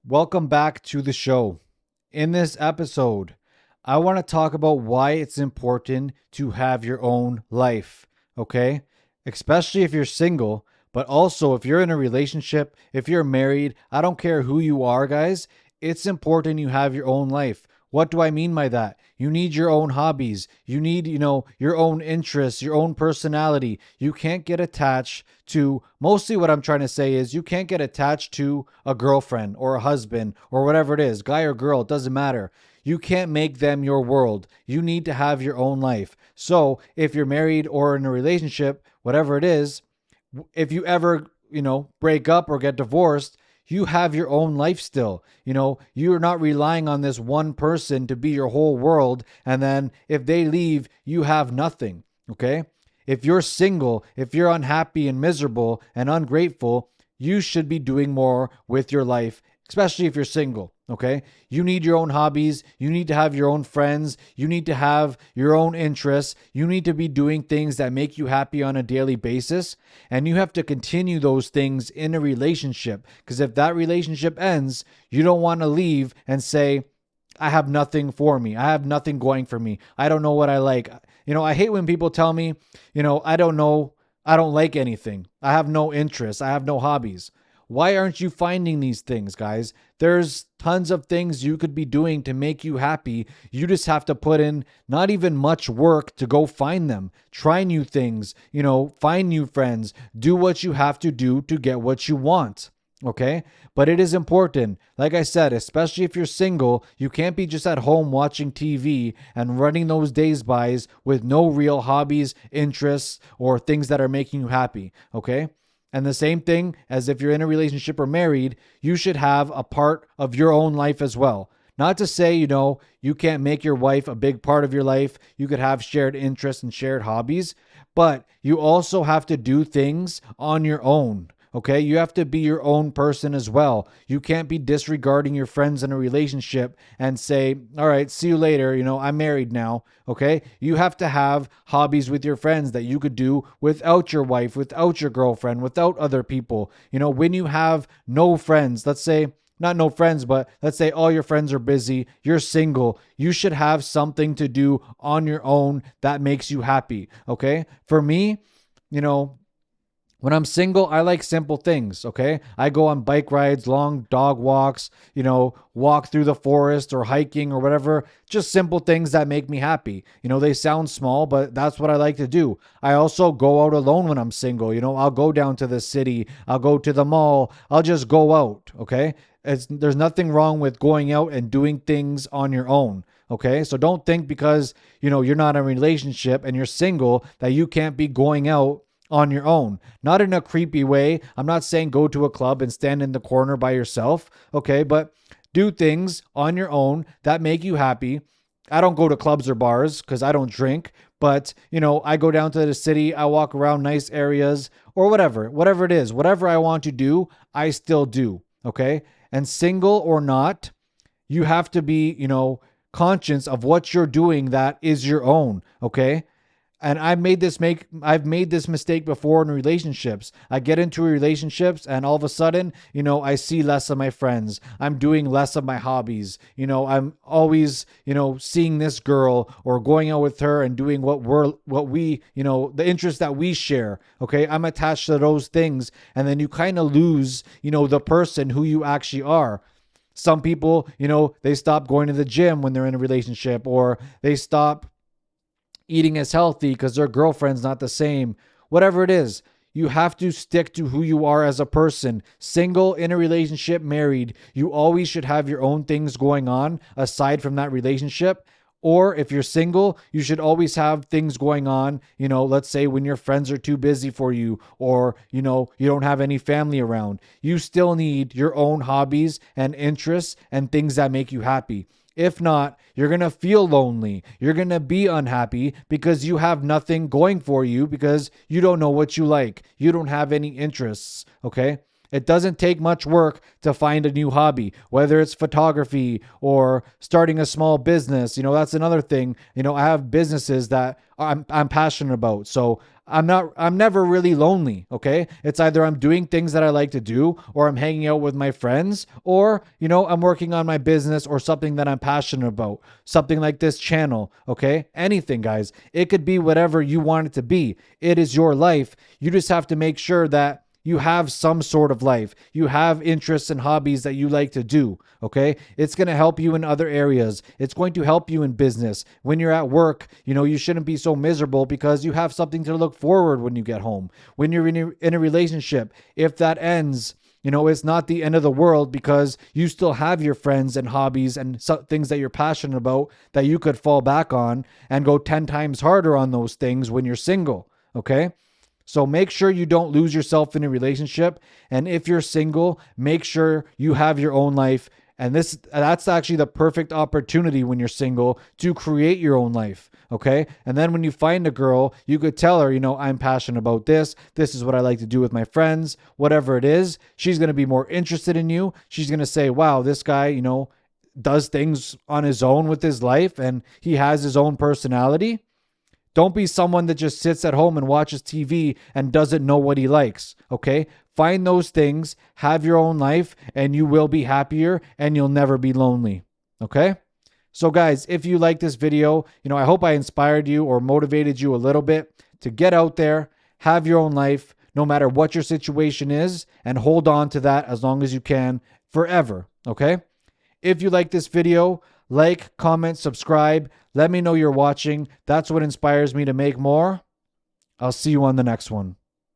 Welcome back to the show. In this episode, I want to talk about why it's important to have your own life, okay? Especially if you're single, but also if you're in a relationship, if you're married, I don't care who you are, guys. It's important you have your own life. What do I mean by that? You need your own hobbies. You need, your own interests, your own personality. You can't get attached to, mostly what I'm trying to say is you can't get attached to a girlfriend or a husband or whatever it is, guy or girl, it doesn't matter. You can't make them your world. You need to have your own life. So if you're married or in a relationship, whatever it is, if you ever, break up or get divorced, you have your own life still. You're not relying on this one person to be your whole world. And then if they leave, you have nothing. Okay. If you're single, if you're unhappy and miserable and ungrateful, you should be doing more with your life, especially if you're single. Okay. You need your own hobbies. You need to have your own friends. You need to have your own interests. You need to be doing things that make you happy on a daily basis. And you have to continue those things in a relationship. Because if that relationship ends, you don't want to leave and say, I have nothing for me. I have nothing going for me. I don't know what I like. I hate when people tell me, I don't know. I don't like anything. I have no interests. I have no hobbies. Why aren't you finding these things, guys? There's tons of things you could be doing to make you happy. You just have to put in not even much work to go find them. Try new things, find new friends, do what you have to do to get what you want. Okay. But it is important. Like I said, especially if you're single, you can't be just at home watching TV and running those days by with no real hobbies, interests, or things that are making you happy. Okay. And the same thing as if you're in a relationship or married, you should have a part of your own life as well. Not to say, you can't make your wife a big part of your life. You could have shared interests and shared hobbies, but you also have to do things on your own. Okay, you have to be your own person as well. You can't be disregarding your friends in a relationship and say, all right, see you later. I'm married now. Okay, you have to have hobbies with your friends that you could do without your wife, without your girlfriend, without other people. When you have no friends, let's say, not no friends, but let's say all your friends are busy, you're single, you should have something to do on your own that makes you happy. Okay, for me, you know, when I'm single, I like simple things, okay? I go on bike rides, long dog walks, walk through the forest or hiking or whatever. Just simple things that make me happy. They sound small, but that's what I like to do. I also go out alone when I'm single. I'll go down to the city, I'll go to the mall, I'll just go out, okay? There's nothing wrong with going out and doing things on your own. Okay. So don't think because, you're not in a relationship and you're single that you can't be going out on your own. Not in a creepy way. I'm not saying go to a club and stand in the corner by yourself, okay? But do things on your own that make you happy. I don't go to clubs or bars because I don't drink, but I go down to the city, I walk around nice areas or whatever it is, whatever I want to do, I still do, okay? And single or not, you have to be, conscious of what you're doing that is your own, okay? And I've made this mistake before in relationships. I get into relationships and all of a sudden, I see less of my friends. I'm doing less of my hobbies. I'm always, seeing this girl or going out with her and doing what we, the interests that we share. Okay. I'm attached to those things. And then you kind of lose, the person who you actually are. Some people, they stop going to the gym when they're in a relationship, or they stop eating as healthy because their girlfriend's not the same. Whatever it is, you have to stick to who you are as a person. Single, in a relationship, married, you always should have your own things going on aside from that relationship. Or if you're single, you should always have things going on, let's say when your friends are too busy for you, or, you don't have any family around. You still need your own hobbies and interests and things that make you happy. If not, you're going to feel lonely. You're going to be unhappy because you have nothing going for you because you don't know what you like. You don't have any interests, okay? It doesn't take much work to find a new hobby, whether it's photography or starting a small business. That's another thing. I have businesses that I'm passionate about. So I'm never really lonely, okay? It's either I'm doing things that I like to do, or I'm hanging out with my friends, or, I'm working on my business or something that I'm passionate about. Something like this channel, okay? Anything, guys. It could be whatever you want it to be. It is your life. You just have to make sure that you have some sort of life. You have interests and hobbies that you like to do, okay? It's going to help you in other areas. It's going to help you in business. When you're at work, you shouldn't be so miserable because you have something to look forward when you get home. When you're in a relationship, if that ends, it's not the end of the world because you still have your friends and hobbies and things that you're passionate about that you could fall back on and go 10 times harder on those things when you're single, okay? So make sure you don't lose yourself in a relationship. And if you're single, make sure you have your own life. And that's actually the perfect opportunity when you're single to create your own life. Okay. And then when you find a girl, you could tell her, I'm passionate about this. This is what I like to do with my friends, whatever it is. She's going to be more interested in you. She's going to say, wow, this guy, does things on his own with his life and he has his own personality. Don't be someone that just sits at home and watches TV and doesn't know what he likes, okay? Find those things, have your own life, and you will be happier and you'll never be lonely, okay? So guys, if you like this video, I hope I inspired you or motivated you a little bit to get out there, have your own life, no matter what your situation is, and hold on to that as long as you can forever, okay? If you like this video, like, comment, subscribe. Let me know you're watching. That's what inspires me to make more. I'll see you on the next one.